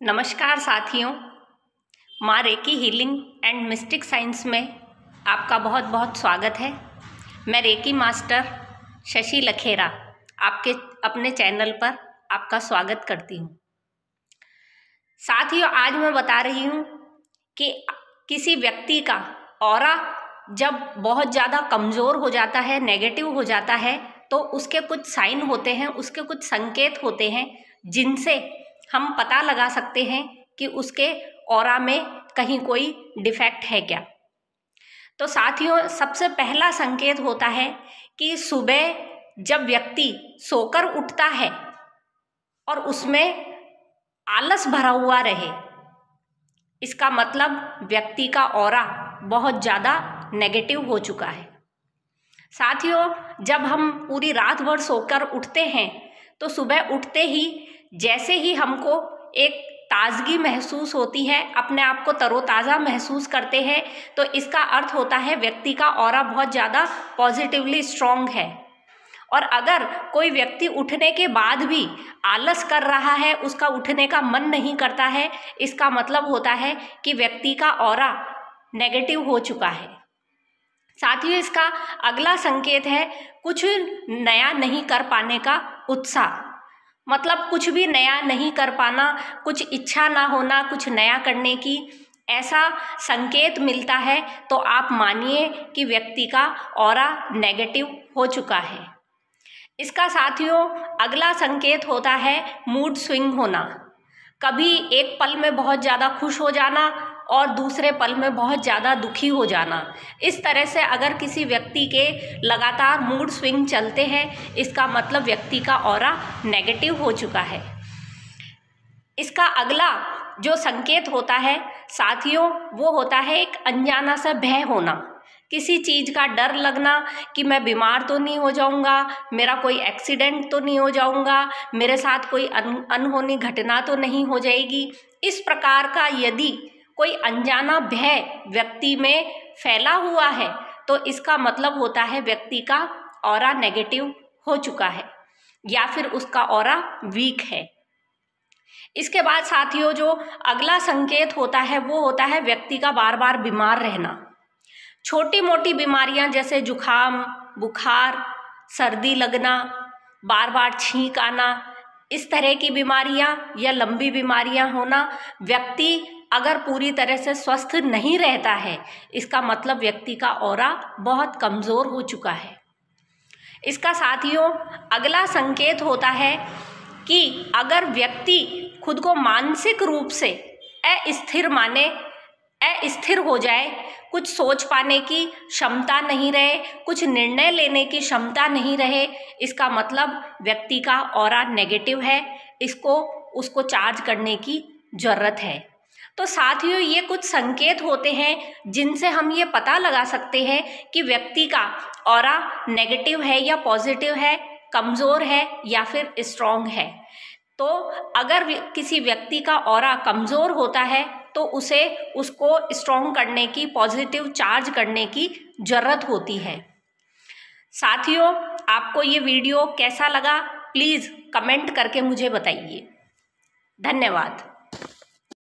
नमस्कार साथियों, माँ recce healing and mistake science में आपका बहुत बहुत स्वागत है। मैं रेकी मास्टर शशि लखेरा आपके अपने चैनल पर आपका स्वागत करती हूँ। साथियों, आज मैं बता रही हूँ कि किसी व्यक्ति का ऑरा जब बहुत ज़्यादा कमज़ोर हो जाता है, नेगेटिव हो जाता है, तो उसके कुछ साइन होते हैं, उसके कुछ संकेत होते हैं जिनसे हम पता लगा सकते हैं कि उसके ऑरा में कहीं कोई डिफेक्ट है क्या। तो साथियों, सबसे पहला संकेत होता है कि सुबह जब व्यक्ति सोकर उठता है और उसमें आलस भरा हुआ रहे, इसका मतलब व्यक्ति का ऑरा बहुत ज़्यादा नेगेटिव हो चुका है। साथियों, जब हम पूरी रात भर सोकर उठते हैं तो सुबह उठते ही जैसे ही हमको एक ताजगी महसूस होती है, अपने आप को तरोताज़ा महसूस करते हैं, तो इसका अर्थ होता है व्यक्ति का ऑरा बहुत ज़्यादा पॉजिटिवली स्ट्रॉन्ग है। और अगर कोई व्यक्ति उठने के बाद भी आलस कर रहा है, उसका उठने का मन नहीं करता है, इसका मतलब होता है कि व्यक्ति का ऑरा नेगेटिव हो चुका है। साथियों, इसका अगला संकेत है कुछ नया नहीं कर पाने का उत्साह। मतलब कुछ भी नया नहीं कर पाना, कुछ इच्छा ना होना कुछ नया करने की, ऐसा संकेत मिलता है तो आप मानिए कि व्यक्ति का ऑरा नेगेटिव हो चुका है। इसका साथियों अगला संकेत होता है मूड स्विंग होना। कभी एक पल में बहुत ज़्यादा खुश हो जाना और दूसरे पल में बहुत ज़्यादा दुखी हो जाना। इस तरह से अगर किसी व्यक्ति के लगातार मूड स्विंग चलते हैं, इसका मतलब व्यक्ति का ऑरा नेगेटिव हो चुका है। इसका अगला जो संकेत होता है साथियों, वो होता है एक अनजाना सा भय होना, किसी चीज़ का डर लगना कि मैं बीमार तो नहीं हो जाऊंगा, मेरा कोई एक्सीडेंट तो नहीं हो जाऊंगा, मेरे साथ कोई अनहोनी घटना तो नहीं हो जाएगी। इस प्रकार का यदि कोई अनजाना भय व्यक्ति में फैला हुआ है तो इसका मतलब होता है व्यक्ति का ऑरा नेगेटिव हो चुका है या फिर उसका ऑरा वीक है। इसके बाद साथियों जो अगला संकेत होता है वो होता है व्यक्ति का बार बार बीमार रहना। छोटी मोटी बीमारियां जैसे जुखाम, बुखार, सर्दी लगना, बार बार छींक आना, इस तरह की बीमारियां या लंबी बीमारियां होना, व्यक्ति अगर पूरी तरह से स्वस्थ नहीं रहता है, इसका मतलब व्यक्ति का ऑरा बहुत कमज़ोर हो चुका है। इसका साथियों अगला संकेत होता है कि अगर व्यक्ति खुद को मानसिक रूप से अस्थिर हो जाए, कुछ सोच पाने की क्षमता नहीं रहे, कुछ निर्णय लेने की क्षमता नहीं रहे, इसका मतलब व्यक्ति का ऑरा नेगेटिव है, उसको चार्ज करने की ज़रूरत है। तो साथियों ये कुछ संकेत होते हैं जिनसे हम ये पता लगा सकते हैं कि व्यक्ति का ऑरा नेगेटिव है या पॉजिटिव है, कमज़ोर है या फिर स्ट्रॉन्ग है। तो अगर किसी व्यक्ति का ऑरा कमज़ोर होता है तो उसको स्ट्रॉन्ग करने की, पॉजिटिव चार्ज करने की ज़रूरत होती है। साथियों, आपको ये वीडियो कैसा लगा प्लीज़ कमेंट करके मुझे बताइए। धन्यवाद।